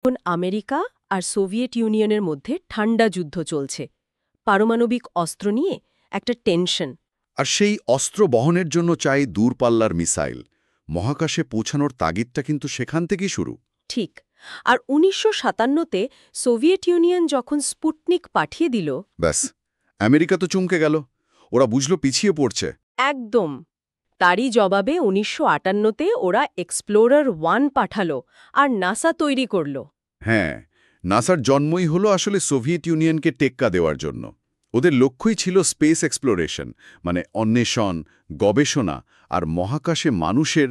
এখন আমেরিকা আর সোভিয়েত ইউনিয়নের মধ্যে ঠান্ডা যুদ্ধ চলছে পারমাণবিক অস্ত্র নিয়ে একটা টেনশন। আর সেই অস্ত্র বহনের জন্য চাই দূরপাল্লার মিসাইল। মহাকাশে পৌঁছানোর তাগিদটা কিন্তু সেখান থেকেই শুরু। ঠিক। আর ১৯৫৭তে সোভিয়েত ইউনিয়ন যখন স্পুটনিক পাঠিয়ে দিল, ব্যাস, আমেরিকা তো চমকে গেল। ওরা বুঝল পিছিয়ে পড়ছে। একদম তারই জবাবে ১৯৫৮তে ওরা এক্সপ্লোরার 1 পাঠালো আর নাসা তৈরি করল। হ্যাঁ, নাসার জন্মই হলো আসলে সোভিয়েত ইউনিয়নকে টেক্কা দেওয়ার জন্য। ওদের লক্ষ্যই ছিল স্পেস এক্সপ্লোরেশন, মানে অন্বেষণ, গবেষণা আর মহাকাশে মানুষের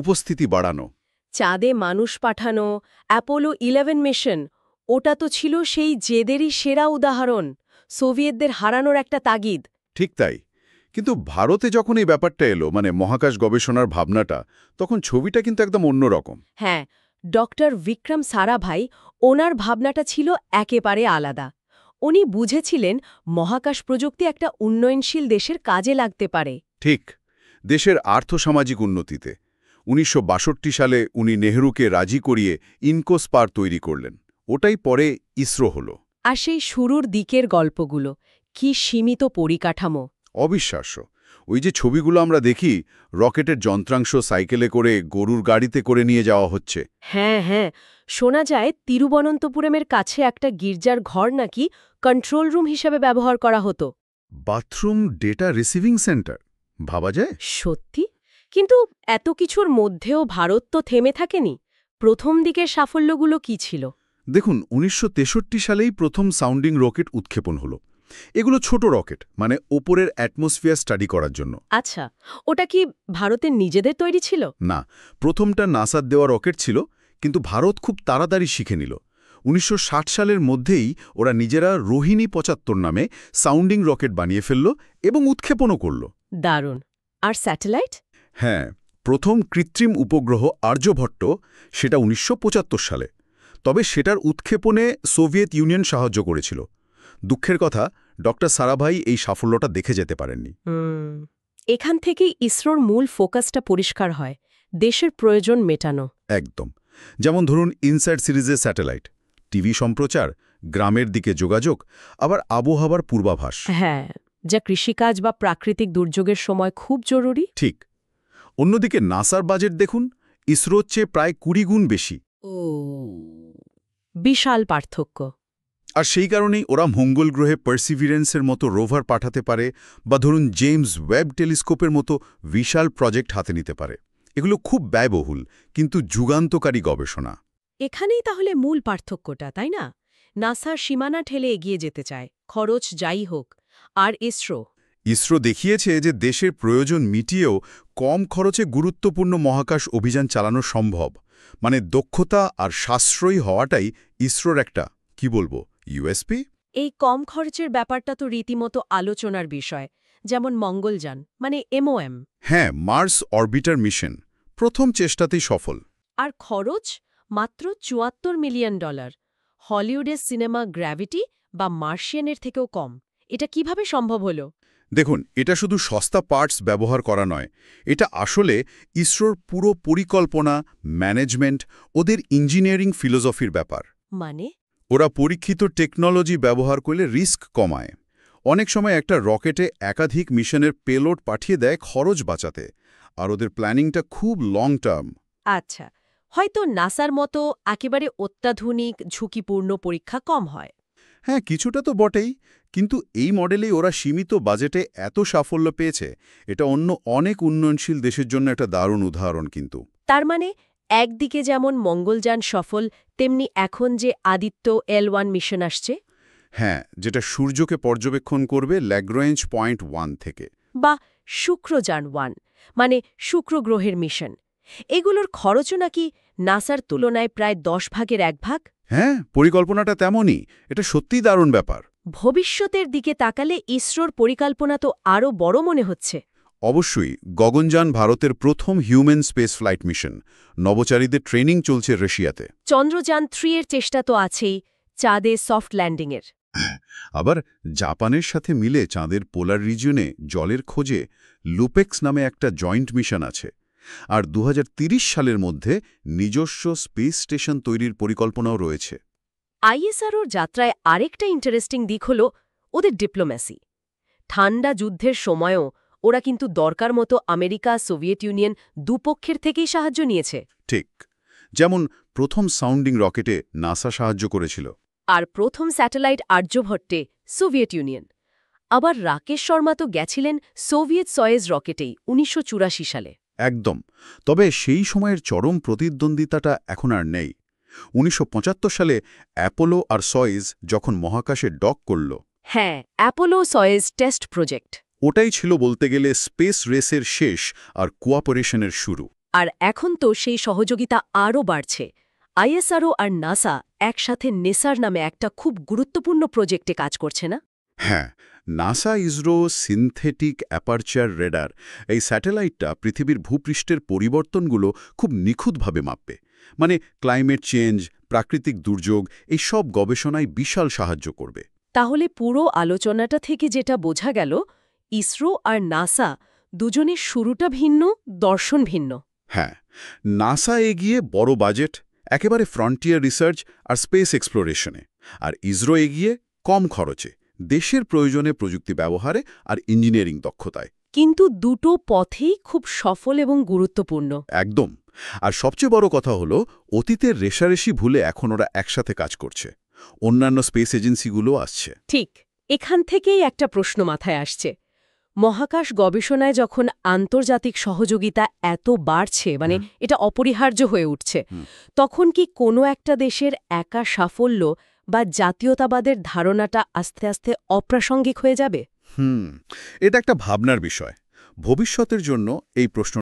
উপস্থিতি বাড়ানো। চাঁদে মানুষ পাঠানো, অ্যাপোলো 11 মিশন, ওটা তো ছিল সেই জেদেরই সেরা উদাহরণ, সোভিয়েতদের হারানোর একটা তাগিদ। ঠিক তাই। কিন্তু ভারতে যখন এই ব্যাপারটা এলো, মানে মহাকাশ গবেষণার ভাবনাটা, তখন ছবিটা কিন্তু একদম অন্যরকম। হ্যাঁ, ডক্টর বিক্রম সারাভাই, ওনার ভাবনাটা ছিল একেবারে আলাদা। উনি বুঝেছিলেন মহাকাশ প্রযুক্তি একটা উন্নয়নশীল দেশের কাজে লাগতে পারে। ঠিক, দেশের আর্থসামাজিক উন্নতিতে। ১৯৬২ সালে উনি নেহরুকে রাজি করিয়ে ইনকোস্পার তৈরি করলেন। ওটাই পরে ইসরো হলো। আর সেই শুরুর দিকের গল্পগুলো, কি সীমিত পরিকাঠামো! অবিশ্বাস্য। ওই যে ছবিগুলো আমরা দেখি, রকেটের যন্ত্রাংশ সাইকেলে করে, গরুর গাড়িতে করে নিয়ে যাওয়া হচ্ছে। হ্যাঁ হ্যাঁ, শোনা যায় তিরুবনন্তপুরমের কাছে একটা গির্জার ঘর নাকি কন্ট্রোল রুম হিসেবে ব্যবহার করা হতো। বাথরুম ডেটা রিসিভিং সেন্টার, ভাবা যায়? সত্যি? কিন্তু এত কিছুর মধ্যেও ভারত তো থেমে থাকেনি। প্রথম দিকের সাফল্যগুলো কি ছিল? দেখুন, ১৯৬৩ সালেই প্রথম সাউন্ডিং রকেট উৎক্ষেপণ হলো। এগুলো ছোট রকেট, মানে ওপরের অ্যাটমসফিয়ার স্টাডি করার জন্য। আচ্ছা, ওটা কি ভারতের নিজেদের তৈরি ছিল? না, প্রথমটা নাসার দেওয়া রকেট ছিল, কিন্তু ভারত খুব তাড়াতাড়ি শিখে নিল। ১৯৬০ সালের মধ্যেই ওরা নিজেরা রোহিণী ৭৫ নামে সাউন্ডিং রকেট বানিয়ে ফেলল এবং উৎক্ষেপণও করল। দারুণ। আর স্যাটেলাইট? হ্যাঁ, প্রথম কৃত্রিম উপগ্রহ আর্যভট্ট, সেটা ১৯৭৫ সালে। তবে সেটার উৎক্ষেপণে সোভিয়েত ইউনিয়ন সাহায্য করেছিল। দুঃখের কথা, ডক্টর সারাভাই এই সাফল্যটা দেখে যেতে পারেননি। এখান থেকেই ইসরোর মূল ফোকাসটা পরিষ্কার হয়, দেশের প্রয়োজন মেটানো। একদম। যেমন ধরুন ইনসাইট সিরিজের স্যাটেলাইট, টিভি সম্প্রচার, গ্রামের দিকে যোগাযোগ, আবার আবহাওয়ার পূর্বাভাস। হ্যাঁ, যা কৃষিকাজ বা প্রাকৃতিক দুর্যোগের সময় খুব জরুরি। ঠিক। অন্যদিকে নাসার বাজেট দেখুন, ইসরোর চেয়ে প্রায় ২০ গুণ বেশি। বিশাল পার্থক্য। আর সেই কারণেই ওরা মঙ্গল গ্রহে পার্সিভিরেন্সের মতো রোভার পাঠাতে পারে, বা ধরুন জেমস ওয়েব টেলিস্কোপের মতো বিশাল প্রজেক্ট হাতে নিতে পারে। এগুলো খুব ব্যয়বহুল, কিন্তু যুগান্তকারী গবেষণা। এখানেই তাহলে মূল পার্থক্যটা, তাই না? নাসার সীমানা ঠেলে এগিয়ে যেতে চায়, খরচ যাই হোক। আর ইসরো দেখিয়েছে যে দেশের প্রয়োজন মিটিয়েও কম খরচে গুরুত্বপূর্ণ মহাকাশ অভিযান চালানো সম্ভব। মানে দক্ষতা আর সাশ্রয়ী হওয়াটাই ইসরোর একটা, ইউএসপি। এই কম খরচের ব্যাপারটা তো রীতিমতো আলোচনার বিষয়। যেমন মঙ্গলযান, মানে MOM। হ্যাঁ, মার্স অরবিটার মিশন প্রথম চেষ্টাতেই সফল। আর খরচ মাত্র $৭৪ মিলিয়ন। হলিউডের সিনেমা গ্র্যাভিটি বা মার্শিয়ানের থেকেও কম। এটা কিভাবে সম্ভব হলো? দেখুন, এটা শুধু সস্তা পার্টস ব্যবহার করা নয়, এটা আসলে ইসরোর পুরো পরিকল্পনা, ম্যানেজমেন্ট, ওদের ইঞ্জিনিয়ারিং ফিলোসফির ব্যাপার। মানে? ওরা পরীক্ষিত টেকনোলজি ব্যবহার করলে রিস্ক কমায়। অনেক সময় একটা রকেটে একাধিক মিশনের পেলোড পাঠিয়ে দেয় খরচ বাঁচাতে। আর ওদের প্ল্যানিংটা খুব লং টার্ম। আচ্ছা, হয়তো নাসার মতো একেবারে অত্যাধুনিক ঝুঁকিপূর্ণ পরীক্ষা কম হয়। হ্যাঁ, কিছুটা তো বটেই, কিন্তু এই মডেলেই ওরা সীমিত বাজেটে এত সাফল্য পেয়েছে। এটা অন্য অনেক উন্নয়নশীল দেশের জন্য একটা দারুণ উদাহরণ কিন্তু। তার মানে একদিকে যেমন মঙ্গলযান সফল, তেমনি এখন যে আদিত্য L1 মিশন আসছে, হ্যাঁ, যেটা সূর্যকে পর্যবেক্ষণ করবে ল্যাগ্রেঞ্জ পয়েন্ট 1 থেকে। বা শুক্রযান 1, মানে শুক্র গ্রহের মিশন, এগুলোর খরচও নাকি নাসার তুলনায় প্রায় 10 ভাগের 1 ভাগ। হ্যাঁ, পরিকল্পনাটা তেমনই। এটা সত্যিই দারুণ ব্যাপার। ভবিষ্যতের দিকে তাকালে ইসরোর পরিকল্পনা তো আরও বড় মনে হচ্ছে। অবশ্যই। গগনযান ভারতের প্রথম হিউম্যান স্পেস ফ্লাইট মিশন। নভোচারীদের ট্রেনিং চলছে রাশিয়াতে। চন্দ্রযান 3 এর চেষ্টা তো আছেই, চাঁদে সফট ল্যান্ডিংয়ের। আবার জাপানের সাথে মিলে চাঁদের পোলার রিজিয়নে জলের খোঁজে লুপেক্স নামে একটা জয়েন্ট মিশন আছে। আর 2030 সালের মধ্যে নিজস্ব স্পেস স্টেশন তৈরির পরিকল্পনাও রয়েছে। আইএসআরওর যাত্রায় আরেকটা ইন্টারেস্টিং দিক হল ওদের ডিপ্লোম্যাসি। ঠান্ডা যুদ্ধের সময়ও ওরা কিন্তু দরকার মতো আমেরিকা, সোভিয়েত ইউনিয়ন দুপক্ষের থেকেই সাহায্য নিয়েছে। ঠিক, যেমন প্রথম সাউন্ডিং রকেটে নাসা সাহায্য করেছিল। আর প্রথম স্যাটেলাইট আর্যভট্টে সোভিয়েত ইউনিয়ন। আবার রাকেশ শর্মা তো গেছিলেন সোভিয়েত সয়েজ রকেটেই 1984 সালে। একদম। তবে সেই সময়ের চরম প্রতিদ্বন্দ্বিতাটা এখন আর নেই। 1975 সালে অ্যাপোলো আর সয়েজ যখন মহাকাশে ডক করল, হ্যাঁ, অ্যাপোলো সয়েজ টেস্ট প্রজেক্ট। ওটাই ছিল বলতে গেলে স্পেস রেসের শেষ আর কোঅপারেশনের শুরু। আর এখন তো সেই সহযোগিতা আরও বাড়ছে। আইএসআরও আর নাসা একসাথে নেসার নামে একটা খুব গুরুত্বপূর্ণ প্রজেক্টে কাজ করছে না? হ্যাঁ, NASA ISRO synthetic aperture radar এই স্যাটেলাইটটা পৃথিবীর ভূপৃষ্ঠের পরিবর্তনগুলো খুব নিখুঁতভাবে মাপবে। মানে ক্লাইমেট চেঞ্জ, প্রাকৃতিক দুর্যোগ এই সব গবেষণায় বিশাল সাহায্য করবে। তাহলে পুরো আলোচনাটা থেকে যেটা বোঝা গেল, ইসরো আর নাসা দুজনের শুরুটা ভিন্ন, দর্শন ভিন্ন। হ্যাঁ, নাসা এগিয়ে বড় বাজেট, একেবারে ফ্রন্টিয়ার রিসার্চ আর স্পেস এক্সপ্লোরেশনে, আর ইসরো এগিয়ে কম খরচে, দেশের প্রয়োজনে প্রযুক্তি ব্যবহারে আর ইঞ্জিনিয়ারিং দক্ষতায়। কিন্তু দুটো পথেই খুব সফল এবং গুরুত্বপূর্ণ। একদম। আর সবচেয়ে বড় কথা হলো, অতীতের রেষারেষি ভুলে এখন ওরা একসাথে কাজ করছে। অন্যান্য স্পেস এজেন্সিগুলো আসছে। ঠিক, এখান থেকেই একটা প্রশ্ন মাথায় আসছে। মহাকাশ গবেষণায় যখন আন্তর্জাতিক সহযোগিতা এত বাড়ছে, মানে এটা অপরিহার্য হয়ে উঠছে, তখন কি কোনো একটা দেশের একা সাফল্য বা জাতীয়তাবাদের ধারণাটা আস্তে আস্তে অপ্রাসঙ্গিক হয়ে যাবে? এটা একটা ভাবনার বিষয়। ভবিষ্যতের জন্য এই প্রশ্ন